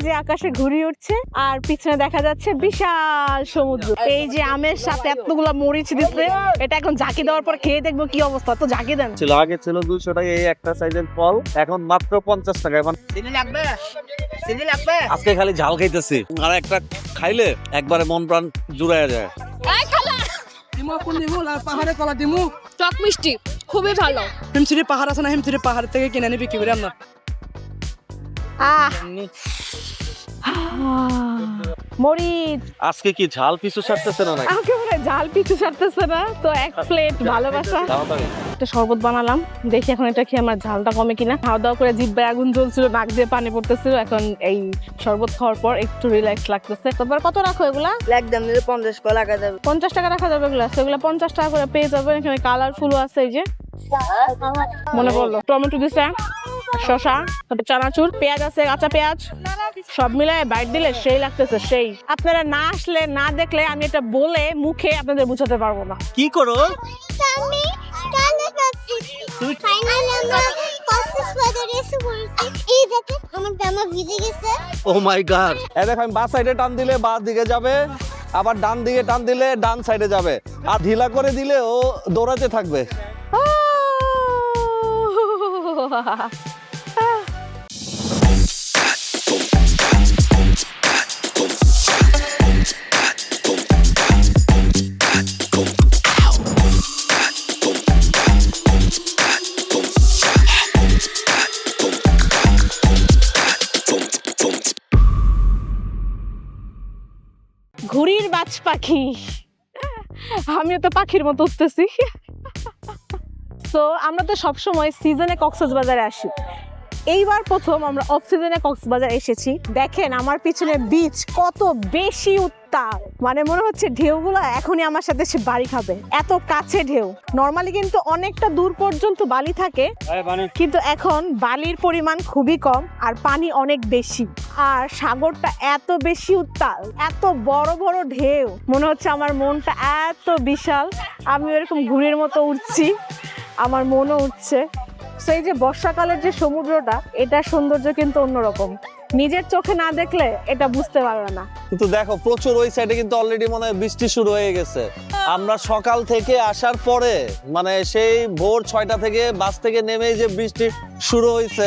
যে আকাশে ঘুড়ি উঠছে আর পিছনে দেখা যাচ্ছে বিশাল সমুদ্র। এই যে আমের সাথে এতগুলো মরিচ দিচ্ছে, এটা এখন ঝাঁকি দেওয়ার পর খেয়ে দেখবো কি অবস্থা। তো ঝাঁকি দেন। ছিল আগে ছিল 200 টাকা এই একটা সাইজের ফল, এখন মাত্র 50 টাকা। এখন আজকে খালি ঝাল খাইতেছি, আর একটা খাইলে একবারে মন প্রাণ জুড়াইয়া যায়। পাহাড়ে কলা দিমু টক মিষ্টি খুবই ভালো। হিমচিরি পাহাড় আছে না, হিমচিরি পাহাড় থেকে কিনে নিয়ে বিক্রি করি আমরা। মরিচ আজকে কি ঝাল পিছু ছাড়তেছে না? একেবারে ঝাল পিছু ছাড়তেছে না। তো এক প্লেট ভালোবাসা একটা শরবত বানালাম, দেখি এখন এটা খেয়ে আমার ঝালটা কমে কিনা। খাওয়া দাওয়া করে জিহ্বায় আগুন জ্বলছিল, নাক দিয়ে পানি পড়তেছিল, এখন এই শরবত খাওয়ার পর একটু রিল্যাক্স লাগতেছে। তারপর কত রাখো এগুলা? একদম নিলে 50 টাকা রাখা যাবে। 50 টাকা রাখা যাবে এগুলা? সেগুলো 50 টাকা করে পেয়ে যাবেন। এখানে কালারফুল আছে, এই যে মনে পড়লো টমেটো দিছে, শসা, তারপর চানাচুর, পেঁয়াজ আছে, কাঁচা পেঁয়াজ, সব মিলায় বাইট দিলে সেই লাগতেছে সেই। আপনারা না আসলে না দেখলে আমি এটা বলে মুখে আপনাদের বুঝাতে পারবো না। কি করো? ও মাই গড! এই দেখো আমি বাঁ সাইডে টান দিলে বাঁ দিকে যাবে, আবার ডান দিকে টান দিলে ডান সাইডে যাবে, আর ঢিলা করে দিলে ও দৌড়াতে থাকবে। ঘুড়ির বাজ পাখি, আমিও তো পাখির মতো উঠতেছি। তো আমরা তো সবসময় সিজনে কক্সবাজারে আসি, এইবার প্রথম আমরা অফ সিজনে কক্সবাজার এসেছি। দেখেন আমার পিছনে বিচ কত বেশি উত্তাল, মানে মনে হচ্ছে ঢেউগুলো এখনই আমার সাথে সে বাড়ি খাবে, এত কাছে ঢেউ। নর্মালি কিন্তু অনেকটা দূর পর্যন্ত বালি থাকে, কিন্তু এখন বালির পরিমাণ খুবই কম আর পানি অনেক বেশি, আর সাগরটা এত বেশি উত্তাল, এত বড় বড় ঢেউ, মনে হচ্ছে আমার মনটা এত বিশাল, আমি এরকম ঘুড়ির মতো উঠছি, আমার মনও উঠছে। সেই যে বর্ষাকালের যে সমুদ্রটা, এটা সৌন্দর্য কিন্তু অন্যরকম, নিজের চোখে না দেখলে এটা বুঝতে পারবে না। কিন্তু দেখো প্রচুর ওই সাইডে কিন্তু অলরেডি মনে হয় বৃষ্টি শুরু হয়ে গেছে। আমরা সকাল থেকে আসার পরে মানে সেই ভোর 6টা থেকে বাস থেকে নেমে যে বৃষ্টি শুরু হয়েছে,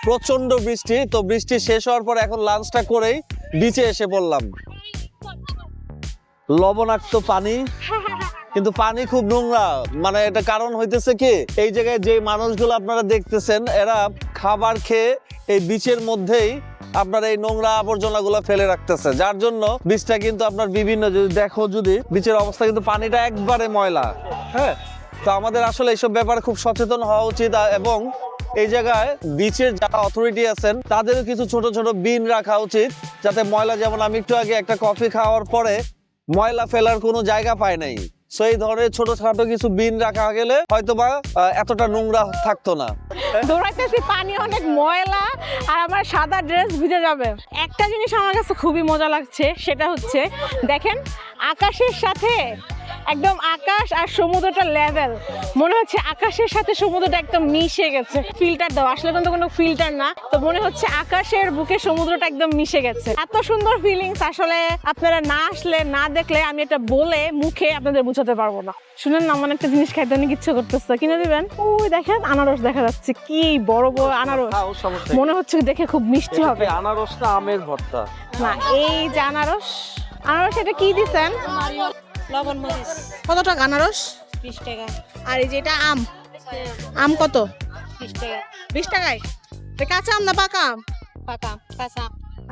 প্রচন্ড বৃষ্টি। তো বৃষ্টি শেষ হওয়ার পর এখন লাঞ্চটা করেই বিচে এসে পড়লাম। লবণাক্ত পানি, কিন্তু পানি খুব নোংরা। মানে এটা কারণ হইতেছে কি, এই জায়গায় যে মানুষগুলো আপনারা দেখতেছেন এরা খাবার খেয়ে এই বিচের মধ্যেই আপনার এই নোংরা আবর্জনা গুলা ফেলে রাখতেছে, যার জন্য বীজটা কিন্তু আপনার বিভিন্ন, যদি দেখো যদি বিচের অবস্থা কিন্তু পানিটা একবারে ময়লা। হ্যাঁ, তো আমাদের আসলে এইসব ব্যাপারে খুব সচেতন হওয়া উচিত, এবং এই জায়গায় বিচের যারা অথরিটি আছেন তাদেরও কিছু ছোট ছোট বিন রাখা উচিত, যাতে ময়লা, যেমন আমি একটু আগে একটা কফি খাওয়ার পরে ময়লা ফেলার কোনো জায়গা পায় নাই, সেই ধরনের ছোটখাটো কিছু বিন রাখা গেলে হয়তোবা এতটা নোংরা থাকতো না। দৌড়াইতেছি, পানি অনেক ময়লা আর আমার সাদা ড্রেস ভিজে যাবে। একটা জিনিস আমার কাছে খুবই মজা লাগছে, সেটা হচ্ছে দেখেন আকাশের সাথে একদম আকাশ আর সমুদ্রটা লেভেল, মনে হচ্ছে আকাশের সাথে সমুদ্রটা একদম মিশে গেছে। ফিল্টার দাও, আসলে কিন্তু কোনো ফিল্টার না, তো মনে হচ্ছে আকাশের বুকে সমুদ্রটা একদম মিশে গেছে। এত সুন্দর ফিলিংস, আসলে আপনারা না আসলে না দেখলে আমি এটা বলে মুখে আপনাদের বুঝাতে পারবো না। শুনেন না, আমার একটা জিনিস খাইতে অনেক ইচ্ছে করতেছে, কিনে দিবেন? ওই দেখেন আনারস দেখা যাচ্ছে, কি বড় বড় আনারস, মনে হচ্ছে দেখে খুব মিষ্টি হবে। আনারসটা আমের ভর্তা না, এই যে আনারস, আনারস এটা কি দিছেন? লবণ মরিচ। কত টাকা আনারস? 20 টাকা। আর এই যে এটা আম, আম কত? 20 টাকা। 20 টাকায়? এটা কাঁচা আম না পাকা আম? পাকা, কাঁচা।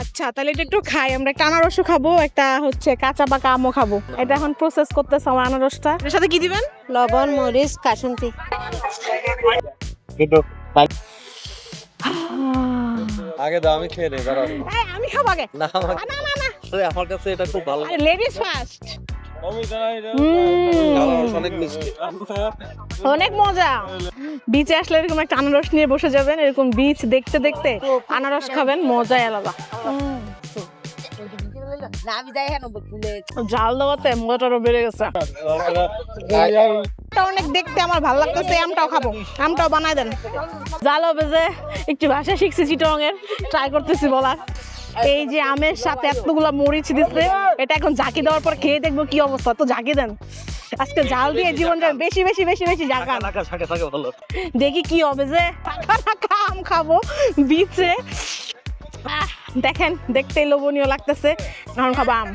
আচ্ছা, তাহলে এটা একটু খাই আমরা। একটা আনারসও খাবো, একটা হচ্ছে কাঁচা পাকা আমও খাবো। এটা এখন প্রসেস করতেছে আমার আনারসটা। এর সাথে কি দিবেন? লবণ মরিচ কাসুন্দি। আগে দাও, আমি খেয়ে নেই। দাঁড়াও, আমি খাবো আগে। না না না না, আমার কাছে এটা খুব ভালো। আরে লেডিস ফার্স্ট। অনেক মিষ্টি, অনেক মজা। বিচে আসলে এরকম একটা আনারস নিয়ে বসে যাবেন, এরকম বিচ দেখতে দেখতে আনারস খাবেন, মজাই আলাদা। জাল দেওয়াতে মজাটারও বেড়ে গেছে। অনেক দেখতে আমার ভালো লাগতেছে, আমটাও খাবো, আমটাও বানাই দেন। জাল হবে যে একটু ভাষা শিখছি চিটংয়ের, ট্রাই করতেছি বলার। এই যে আমের সাথে এতগুলো মরিচ দিচ্ছে, এটা এখন ঝাঁকি দেওয়ার পর খেয়ে দেখবো কি অবস্থা। তো ঝাঁকি দেন, আজকে ঝাল দিয়ে জীবন যাবে, বেশি বেশি বেশি বেশি ঝাঁকান। দেখি কি হবে যে পাকা পাকা আম খাবো বিচে। দেখেন দেখতেই লোভনীয় লাগতেছে, এখন খাবো আম।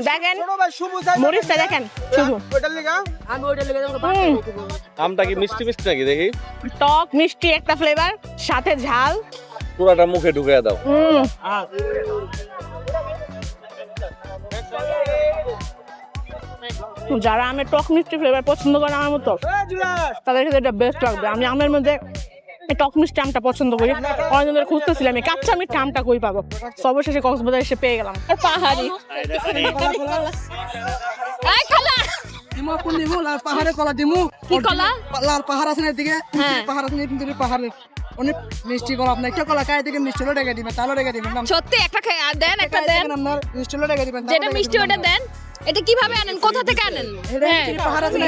দেখেন মরিচটা দেখেন শুধু। আমটা কি মিষ্টি মিষ্টি নাকি দেখি? টক মিষ্টি একটা ফ্লেভার, সাথে ঝাল। পুরাটা মুখে ঢুকে দাও। যারা আমের টক মিষ্টি ফ্লেভার পছন্দ করে আমার মতো, তাদের ক্ষেত্রে এটা বেস্ট লাগবে। আমি আমের মধ্যে এই টক মিষ্টি আমটা পছন্দ করি। অনেকদিন ধরে খুঁজতেছিলাম আমি কাঁচা মিষ্টি আমটা কই পাবো, তো অবশেষে কক্সবাজার এসে পেয়ে গেলাম। আর পাহাড়ি এই খালা দিমু কোন দিমু লাল পাহাড়ে কলা দিমু। কি কলা? লাল পাহাড় আছে না এদিকে, পাহাড় আছে না কিন্তু পাহাড়ে অনেক মিষ্টি কলা। আপনি একটা কলা খাই থেকে মিষ্টি হলো রেখে দিবেন, তাহলে রেখে দিবেন। সত্যি একটা দেন, একটা দেন, আপনার মিষ্টি হলো রেখে দিবেন। যেটা মিষ্টি ওটা দেন। এটা কিভাবে আনেন, কোথা থেকে আনেন? হ্যাঁ পাহাড় আছে না,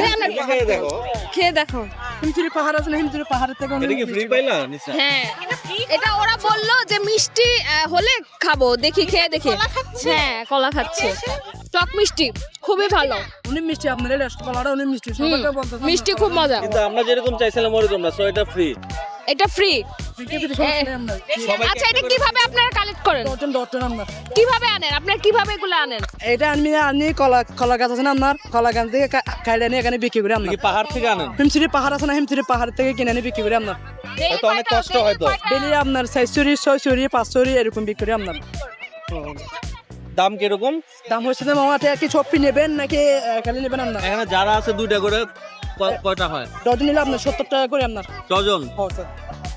খেয়ে দেখো। হিমচুরি পাহাড় আছে না, হিমচুরি পাহাড়ের থেকে এটা কি ফ্রি পাইলা নিশা? হ্যাঁ এটা ওরা বললো যে মিষ্টি হলে খাবো, দেখি খেয়ে দেখি। হ্যাঁ কলা খাচ্ছে, টক মিষ্টি খুবই ভালো, অনেক মিষ্টি। আপনার এই কলাটা অনেক মিষ্টি, সবাইকে বলতেছেন মিষ্টি খুব মজা। কিন্তু আমরা যেরকম চাইছিলাম ওরকম না, সো এটা ফ্রি। এটা ফ্রি। আমরা আচ্ছা এটা কিভাবে আপনারা কালেক্ট করেন, ডটন আমরা কিভাবে আনেন, আপনারা কিভাবে এগুলো আনেন? এটা আমি কলা গাছ আছে না, আপনার কলা গাছ থেকে কাইলে নিয়ে এখানে বিক্রি করি। আমরা কি পাহাড় থেকে আনেন? হিমচুরি পাহাড় আছে না, হিমচুরি পাহাড় থেকে কিনে এনে বিক্রি করি। আপনার হয়তো অনেক কষ্ট হয়তো। ডেলি আপনার 400 600 500 এরকম বিক্রি করি। আপনার দাম কিরকম? দাম হচ্ছে না মামা, কি ছপ্পি নেবেন নাকি খালি নেবেন? আপনার এখানে যারা আছে দুইটা করে কয়টা হয়? ডজন নিলে আপনার 70 টাকা করে। আপনার ডজন?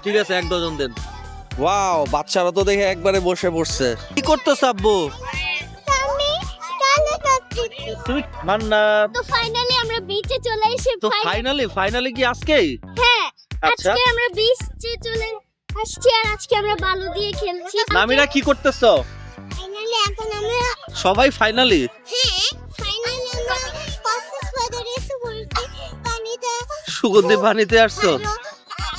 ঠিক আছে, এক ডজন দেন। ওয়াও, বাচ্চারা তো দেখে একবারে বসে পড়ছে। কি করতেছ আব্বু? তুমি মান্না তো ফাইনালি আমরা বিচে চলে এসে তো ফাইনালি কি আজকেই? হ্যাঁ আচ্ছা আজকে আমরা বিচে চলে আসছি, আর আজকে আমরা বালু দিয়ে খেলছি। নামিরা কি করতেছো? ফাইনালি এখন আমরা সবাই ফাইনালি? হ্যাঁ ফাইনালি আমরা কক্সবাজারে এসে পড়েছি। পানিতে সুগন্ধি পানিতে আসছো?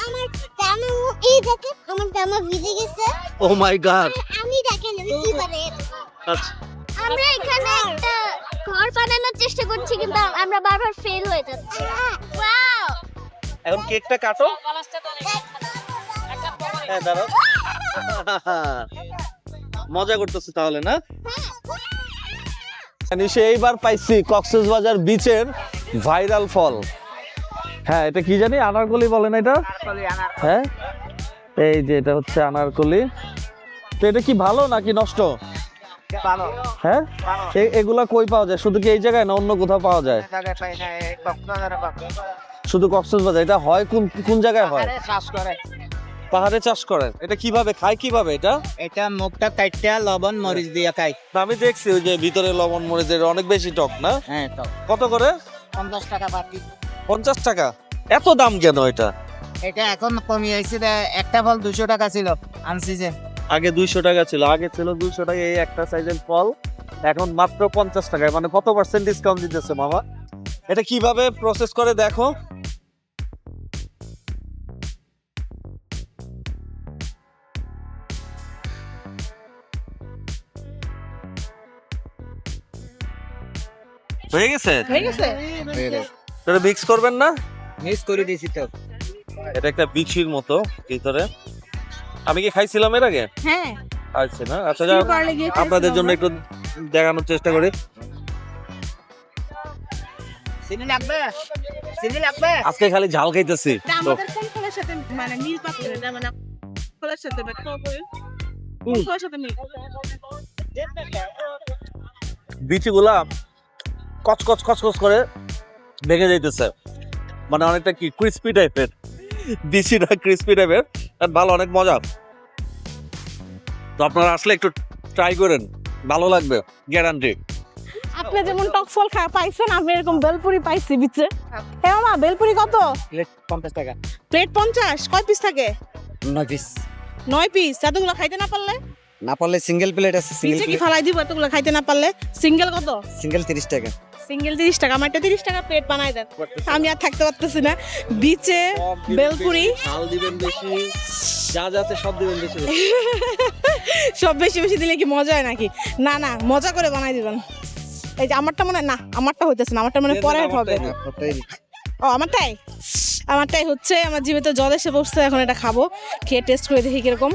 আমার জামা এই দেখেন, আমার জামা ভিজে গেছে। ও মাই গড। আমি দেখেন আমি কি পারে। আচ্ছা, আমরা এখানে একটা ঘর বানানোর চেষ্টা করছি, কিন্তু আমরা বারবার ফেল হয়ে যাচ্ছি। ওয়াও, এখন কেকটা কাটো। হ্যাঁ দাঁড়াও। মজা করতেছে তাহলে না? নিশে এইবার পাইছি কক্সবাজার বিচের ভাইরাল ফল। হ্যাঁ এটা কি জানি, আনারকলি বলে না এটা? হ্যাঁ এই যে এটা হচ্ছে আনারকলি। তো এটা কি ভালো নাকি নষ্ট? হ্যাঁ এগুলা কই পাওয়া যায়? শুধু কি এই জায়গায় না অন্য কোথাও পাওয়া যায়? শুধু কক্সবাজার? এটা হয় কোন কোন জায়গায় হয়? পাহাড়ে চাষ করেন। এটা কিভাবে খায়, কিভাবে এটা? এটা মুখটা কাটটা লবণ মরিচ দিয়ে খাই। আমি দেখছি ওই যে ভিতরে লবণ মরিচের অনেক বেশি টক না? হ্যাঁ তো কত করে? 50 টাকা বাকি। 50 টাকা? এত দাম কেন এটা? এটা এখন কমিয়ে আইছে, একটা ফল 200 টাকা ছিল আনছি যে। আগে 200 টাকা ছিল, আগে ছিল 200 টাকা এই একটা সাইজের ফল, এখন মাত্র 50 টাকায়। মানে কত পার্সেন্ট ডিসকাউন্ট দিতেছে মামা? এটা কিভাবে প্রসেস করে দেখো। হয়ে গেছে? হয়ে গেছে। এটা মিক্স করবেন না? মিক্স করে দিয়েছি তো। এটা একটা বিচির মতো ভিতরে। আমি কি খাইছিলাম এর আগে? হ্যাঁ আচ্ছা না, আচ্ছা যাও, আপনাদের জন্য একটু দেখানোর চেষ্টা করি। চিনি লাগবে? চিনি লাগবে? আজকে খালি ঝাল খাইতেছি তো। আমাদের কোন ফলের সাথে মানে মিল পাচ্ছে না, মানে ফলের সাথে বা কোন ফলের সাথে মিল? বিচিগুলা কচকচ কচকচ করে ভেঙে যাইতেছে, মানে অনেকটা কি ক্রিস্পি টাইপের। বিচিটা ক্রিস্পি টাইপের, ভালো, অনেক মজা। তো আপনারা আসলে একটু ট্রাই করেন, ভালো লাগবে গ্যারান্টি। আপনি যেমন টক ফল পাইছেন, আমি এরকম বেলপুরি পাইছি বিচে। হ্যাঁ মামা, বেলপুরি কত? প্লেট 50 টাকা। প্লেট 50? কয় পিস থাকে? 9 পিস। 9 পিস। এতগুলো খাইতে না পারলে? না পারলে সিঙ্গেল প্লেট আছে, বিচে কি ফালাই দিব এতগুলো খাইতে না পারলে? সিঙ্গেল কত? সিঙ্গেল 30 টাকা। সিঙ্গেল 30 টাকা, আমারটা 30 টাকা প্লেট বানাই দেন। আমি আর থাকতে পারতেছি না। বিচে বেলপুরি ঝাল দিবেন বেশি, যা যাতে সব দিবেন বেশি বেশি। সব বেশি বেশি দিলে কি মজা হয় নাকি? না না, মজা করে বানাই দিবেন। এই যে আমারটা মনে হয় না, আমারটা হইতেছে না, আমারটা মানে পরে হবে। ও আমারটাই হচ্ছে, আমার জিভে তো জল এসে পড়ছে, এখন এটা খাবো, খেয়ে টেস্ট করে দেখি কিরকম।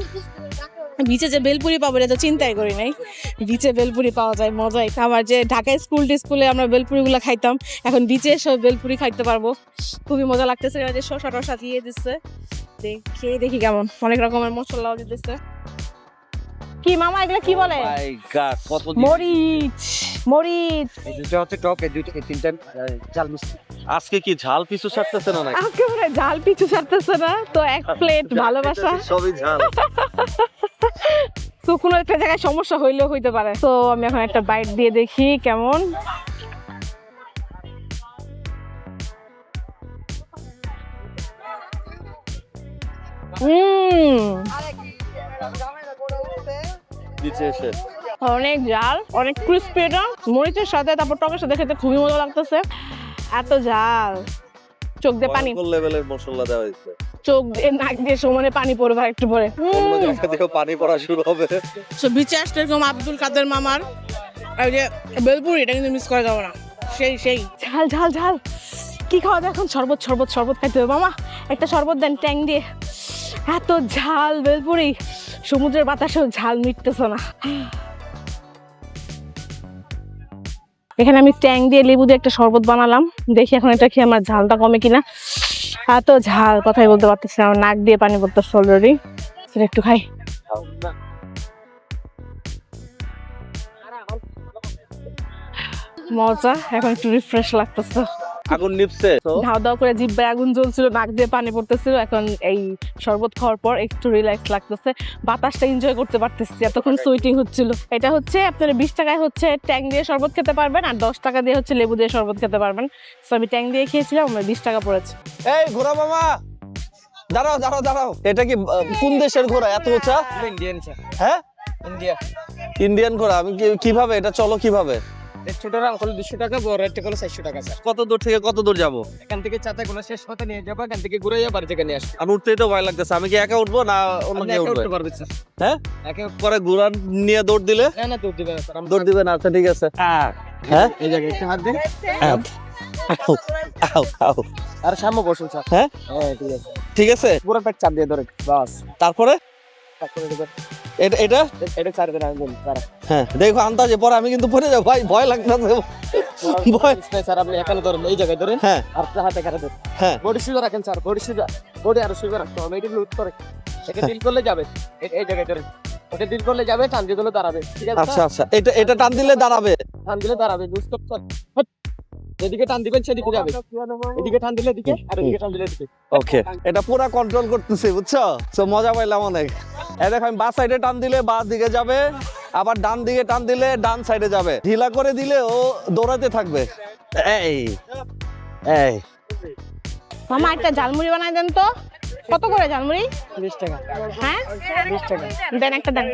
বিচে যে বেলপুরি পাবো এটা তো চিন্তাই করি নাই, বিচে বেলপুরি পাওয়া যায়, মজাই। আমার যে ঢাকায় স্কুলে আমরা বেলপুরিগুলো খাইতাম, এখন বিচে সব বেলপুরি খাইতে পারবো, খুবই মজা লাগতেছে। যে শসা টসা দিয়ে দিচ্ছে, খেয়ে দেখি কেমন, অনেক রকমের মশলাও দিতেছে। কি মামা এগুলো কি বলে? মাই গড, কত মরিচ, মরিচ। এই দুটো হচ্ছে টক, এই দুটো এই তিনটা ঝাল মিষ্টি। আজকে কি ঝাল পিছু ছাড়তেছে না নাকি? আজকে মনে হয় ঝাল পিছু ছাড়তেছে না, তো এক প্লেট ভালোবাসা। সবই ঝাল। তো কোনো একটা জায়গায় সমস্যা হইলেও হইতে পারে। তো আমি এখন একটা বাইট দিয়ে দেখি কেমন। নিচে এসে অনেক ঝাল, অনেক ক্রিস্পি, এটা মরিচের সাথে তারপর টকের সাথে খেতে খুবই মজা লাগতেছে। এত ঝাল, চোখ দিয়ে পানি, ভয়ঙ্কর লেভেলের মশলা দেওয়া হয়েছে। চোখ দিয়ে নাক দিয়ে সমানে পানি পড়বে আর একটু পরে। অন্য জায়গা থেকেও পানি পড়া শুরু হবে। বিচে আসলে এরকম আব্দুল কাদের মামার ওই যে বেলপুরি, এটা কিন্তু মিস করা যাবে না। সেই সেই ঝাল ঝাল ঝাল। কি খাওয়া যায় এখন? শরবত শরবত শরবত খাইতে হবে। মামা একটা শরবত দেন ট্যাং দিয়ে। এত ঝাল বেলপুরি, সমুদ্রের বাতাসেও ঝাল মিটতেছে না। এখানে আমি ট্যাং দিয়ে লেবু দিয়ে একটা শরবত বানালাম, দেখি এখন এটা খেয়ে আমার ঝালটা কমে কিনা। এত ঝাল, কথাই বলতে পারতেছি না, আমার নাক দিয়ে পানি পড়তেছে অলরেডি। সেটা একটু খাই। মজা, এখন একটু রিফ্রেশ লাগতেছে। আগুন নিভছে তো ধাও ধাও করে জিহ্বায় আগুন জ্বলছিল, নাক দিয়ে পানি পড়তেছিল। এখন এই শরবত খাওয়ার পর একটু রিল্যাক্স লাগতেছে, বাতাসটা এনজয় করতে পারতেছি। এতক্ষণ সুইটিং হচ্ছিল। এটা হচ্ছে আপনারা 20 টাকায় হচ্ছে ট্যাং দিয়ে শরবত খেতে পারবেন, আর 10 টাকা দিয়ে হচ্ছে লেবু দিয়ে শরবত খেতে পারবেন। তো আমি ট্যাং দিয়ে খেয়েছিলাম, আমার 20 টাকা পড়েছে। এই ঘোড়া মামা, দাঁড়াও দাঁড়াও দাঁড়াও। এটা কি কোন দেশের ঘোড়া এত উঁচা? ইন্ডিয়ান স্যার, হ্যাঁ ইন্ডিয়া। ইন্ডিয়ান ঘোড়া। আমি কিভাবে এটা চলো কিভাবে? ছোটরা হলো 200 টাকা, বড়টা হলো 400 টাকা স্যার। কত দূর থেকে কত দূর যাবো? এখান থেকে চাচা কোনো শেষ পথে নিয়ে যাবো, এখান থেকে ঘুরে যাবো, বাড়ি থেকে নিয়ে আসবো। আমি উঠতেই তো ভয় লাগতেছে। আমি কি একা উঠবো না অন্য আপনি কেউ একা উঠবে? উঠতে পারবেন স্যার। হ্যাঁ একে পরে ঘোড়া নিয়ে দৌড় দিলে? না না, দৌড় দিবেন স্যার। দৌড় দিবেন? আচ্ছা ঠিক আছে। হ্যাঁ এই জায়গায় একটু হাত দেন। আউ, আউ, আউ। আর সামনে বসুন স্যার। হ্যাঁ হ্যাঁ ঠিক আছে, ঠিক আছে। পুরো পেট চাপ দিয়ে ধরে বাস। তারপরে তারপরে এটা এটা এটা ছাড় দেন, আমি বলি দাঁড়া। হ্যাঁ দেখো আন্দাজে, পরে আমি কিন্তু পড়ে যাবো ভাই, ভয় লাগতেছে ভয়। স্যার আপনি এখানে ধরেন, এই জায়গায় ধরেন। হ্যাঁ আর হাতে খারাপ ধরেন। হ্যাঁ বডি সুজা রাখেন স্যার, বডি সুজা, বডি আরো সুজা রাখতে হবে। এটা লুট করে এটা ডিল করলে যাবে। এই জায়গায় ধরেন, এটা ডিল করলে যাবে, টান দিয়ে দিলে দাঁড়াবে। ঠিক আছে আচ্ছা আচ্ছা, এটা এটা টান দিলে দাঁড়াবে। টান দিলে দাঁড়াবে, বুঝ করতে। যেদিকে টান দিবেন সেদিকে যাবে, এদিকে টান দিলে এদিকে, আর এদিকে টান দিলে এদিকে। ওকে, এটা পুরো কন্ট্রোল করতেছি, বুঝছো? তো মজা পাইলাম অনেক। এই দেখো আমি বাঁ সাইডে টান দিলে বাঁ দিকে যাবে, আবার ডান দিকে টান দিলে ডান সাইডে যাবে। ঢিলা করে দিলে ও দৌড়াতে থাকবে। এই এই মামা একটা ঝালমুড়ি বানাই দেন তো। কত করে ঝালমুড়ি? 20 টাকা। হ্যাঁ 20 টাকা দেন, একটা দেন।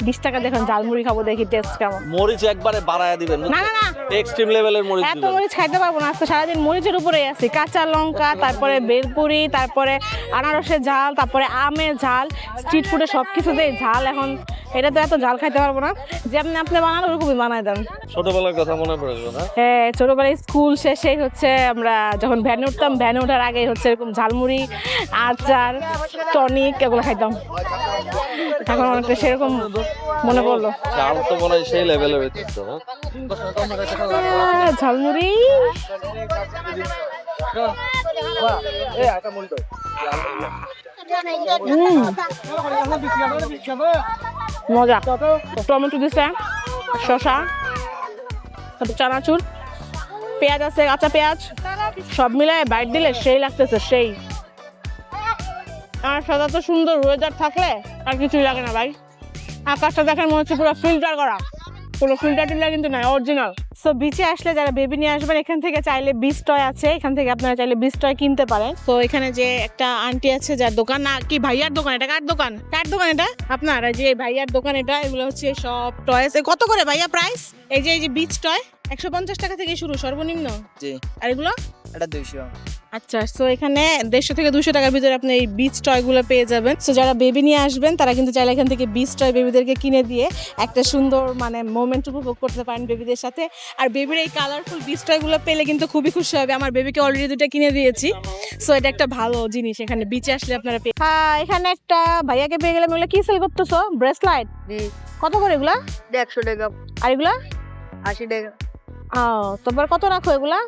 20 টাকা দেখুন, ঝালমুড়ি খাবো, দেখি টেস্ট কেমন। মরিচ একবারে বাড়ায়া দিবেন, না না না, এক্সট্রিম লেভেলের মরিচ এত দিবেন। মরিচ খাইতে পারবো না, আজকে সারাদিন মরিচের উপরেই আছি। কাঁচা লঙ্কা, তারপরে বেলপুরি, তারপরে আনারসের ঝাল, তারপরে আমের ঝাল, স্ট্রিট ফুডে সবকিছুতেই ঝাল। এখন এটা তো এত ঝাল খাইতে পারবো না। যেমনি আপনি বানান ওরকমই বানাই দেন। ছোটবেলার কথা মনে পড়ে গেল না? হ্যাঁ, ছোটবেলায় স্কুল শেষেই হচ্ছে আমরা যখন ভ্যানে উঠতাম, ভ্যানে ওঠার আগেই হচ্ছে এরকম ঝালমুড়ি, আচার, টনিক এগুলো খাইতাম। এখন অনেকটা সেরকম মনে পড়লো। চাল তো মনে হয় সেই লেভেলের হয়েছে। ঝালমুড়ি মজা। টমেটো দিছে, শসা, তারপর চানাচুর, পেঁয়াজ আছে, কাঁচা পেঁয়াজ, সব মিলায় বাইট দিলে সেই লাগতেছে, সেই। আর সাদা তো সুন্দর ওয়েদার থাকলে আর কিছুই লাগে না ভাই। আকাশটা দেখেন মনে হচ্ছে পুরো ফিল্টার করা, কোনো ফিল্টার টিল্টার কিন্তু নাই, অরিজিনাল। সো বিচে আসলে যারা বেবি নিয়ে আসবেন, এখান থেকে চাইলে বিচ টয় আছে, এখান থেকে আপনারা চাইলে বিচ টয় কিনতে পারেন। তো এখানে যে একটা আন্টি আছে যার দোকান, না কি ভাইয়ার দোকান, এটা কার দোকান? কার দোকান এটা? আপনার যে ভাইয়ার দোকান এটা, এগুলো হচ্ছে সব টয়েস। কত করে ভাইয়া প্রাইস? এই যে বিচ টয় 150 টাকা থেকে শুরু সর্বনিম্ন। জি। আর এগুলো? এটা 200। আচ্ছা, সো এখানে 150 থেকে 200 টাকার ভিতরে আপনি এই বিচ টয়গুলো পেয়ে যাবেন। সো যারা বেবি নিয়ে আসবেন তারা কিন্তু চাইলে এখান থেকে বিচ টয় বেবিদেরকে কিনে দিয়ে একটা সুন্দর মানে মোমেন্ট উপভোগ করতে পারেন বেবিদের সাথে। আর বেবির এই কালারফুল বিচ টয়গুলো পেলে কিন্তু খুবই খুশি হবে। আমার বেবিকে অলরেডি 2টা কিনে দিয়েছি। সো এটা একটা ভালো জিনিস, এখানে বিচে আসলে আপনারা পেয়ে। হ্যাঁ, এখানে একটা ভাইয়াকে পেয়ে গেলাম। এগুলো কি সেল করতেছো? ব্রেসলাইট। কত করে এগুলা? 100 টাকা, আর এগুলা? 80 টাকা। তারপর কত রাখো এগুলা?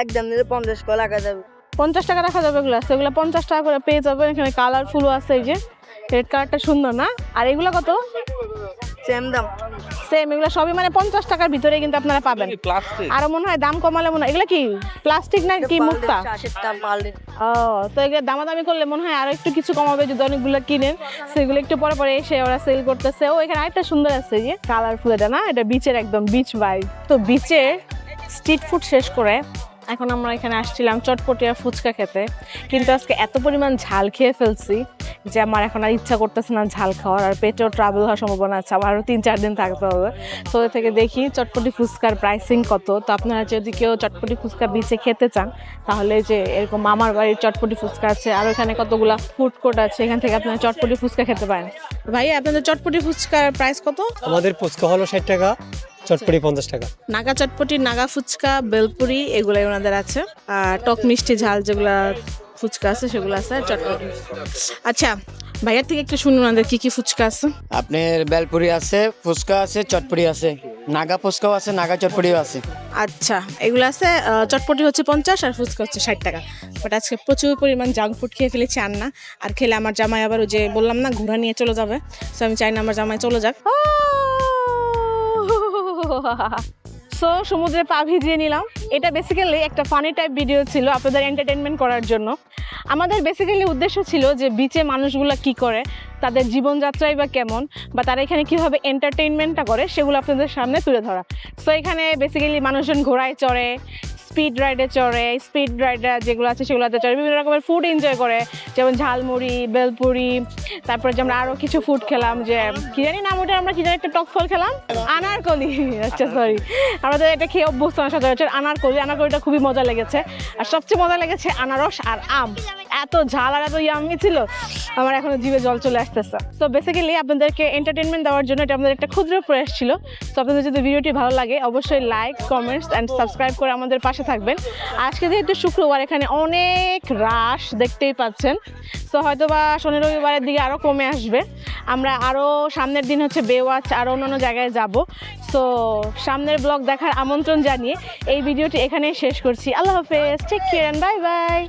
একদম নিলে 50 টাকা লাগা যাবে। 50 টাকা রাখা যাবে এগুলো। সেগুলো 50 টাকা করে পেয়ে যাবেন। এখানে কালারফুলও আছে, এই যে রেড কালারটা সুন্দর না? আর এগুলো কত? সেম দাম। সেম, এগুলো সবই মানে 50 টাকার ভিতরে কিন্তু আপনারা পাবেন। প্লাস্টিক। আরো মনে হয় দাম কমালে মনে হয়। এগুলো কি প্লাস্টিক না কি মুক্তা? তো এগুলো দামাদামি করলে মনে হয় আরো একটু কিছু কমাবে যদি অনেকগুলো কিনেন। সেগুলো একটু পরে পরে এসে ওরা সেল করতেছে। ও এখানে আরেকটা সুন্দর আছে, যে কালারফুল, এটা না? এটা বিচের একদম বিচ ভাইব। তো বিচের স্ট্রিট ফুড শেষ করে এখন আমরা এখানে আসছিলাম চটপটি আর ফুচকা খেতে, কিন্তু আজকে এত পরিমাণ ঝাল খেয়ে ফেলছি যে আমার এখন আর ইচ্ছা করতেছে না ঝাল খাওয়ার। আর পেটেও ট্রাভেল হওয়ার সম্ভাবনা আছে, আমার আরও 3-4 দিন থাকতে হবে। তো ওই থেকে দেখি চটপটি ফুচকার প্রাইসিং কত। তো আপনারা যদি কেউ চটপটি ফুচকা বিচে খেতে চান তাহলে যে এরকম মামার বাড়ির চটপটি ফুচকা আছে, আর ওখানে কতগুলা ফুড কোর্ট আছে, এখান থেকে আপনারা চটপটি ফুচকা খেতে পারেন। ভাই, আপনাদের চটপটি ফুচকার প্রাইস কত? আমাদের ফুচকা হলো 60 টাকা, চটপটি 50 টাকা। নাগা চটপটি, নাগা ফুচকা, বেলপুরি এগুলাই ওনাদের আছে। আর টক মিষ্টি ঝাল যেগুলা ফুচকা আছে সেগুলো আছে, আর চটপটি। আচ্ছা, ভাইয়ার থেকে একটু শুনুন ওনাদের কি কি ফুচকা আছে। আপনার বেলপুরি আছে, ফুচকা আছে, চটপটি আছে, নাগা ফুচকাও আছে, নাগা চটপটিও আছে। আচ্ছা, এগুলো আছে। চটপটি হচ্ছে 50 আর ফুচকা হচ্ছে 60 টাকা। বাট আজকে প্রচুর পরিমাণ জাঙ্ক ফুড খেয়ে ফেলেছি না। আর খেলে আমার জামাই আবার ওই যে বললাম না ঘোরা নিয়ে চলে যাবে। সো আমি চাই না আমার জামাই চলে যাক। সো সমুদ্রে পা ভিজিয়ে নিলাম। এটা বেসিক্যালি একটা ফানি টাইপ ভিডিও ছিল আপনাদের এন্টারটেনমেন্ট করার জন্য। আমাদের বেসিক্যালি উদ্দেশ্য ছিল যে বিচে মানুষগুলো কি করে, তাদের জীবনযাত্রাই বা কেমন, বা তারা এখানে কীভাবে এন্টারটেইনমেন্টটা করে সেগুলো আপনাদের সামনে তুলে ধরা। সো এখানে বেসিক্যালি মানুষজন ঘোড়ায় চড়ে, স্পিড রাইডে চড়ে, স্পিড রাইডার যেগুলো আছে সেগুলোতে চড়ে, বিভিন্ন রকমের ফুড এনজয় করে, যেমন ঝালমুড়ি, বেলপুরি, তারপরে যে আমরা আরও কিছু ফুড খেলাম, যে কী জানি নাম ওটা, আমরা কী জানি একটা টক ফল খেলাম, আনারকলি। আচ্ছা সরি, আমাদের এটা খেয়ে অভ্যস্ত না সচরাচর। আনারকলিটা খুবই মজা লেগেছে। আর সবচেয়ে মজা লেগেছে আনারস আর আম। এত ঝাল আর এত ইয়াম্মি ছিল, আমার এখনো জিভে জল চলে আসতেছে। তো বেসিক্যালি আপনাদেরকে এন্টারটেনমেন্ট দেওয়ার জন্য এটা আমাদের একটা ক্ষুদ্র প্রয়াস ছিল। তো আপনাদের যদি ভিডিওটি ভালো লাগে অবশ্যই লাইক, কমেন্টস অ্যান্ড সাবস্ক্রাইব করে আমাদের পাশে থাকবেন। আজকে যেহেতু শুক্রবার, এখানে অনেক রাশ দেখতেই পাচ্ছেন। তো হয়তো বা শনি রবিবারের দিকে আরও কমে আসবে। আমরা আরও সামনের দিন হচ্ছে বেওয়াচ আরও অন্যান্য জায়গায় যাব। সো সামনের ব্লগ দেখার আমন্ত্রণ জানিয়ে এই ভিডিওটি এখানেই শেষ করছি। আল্লাহ হাফেজ, take care and bye by.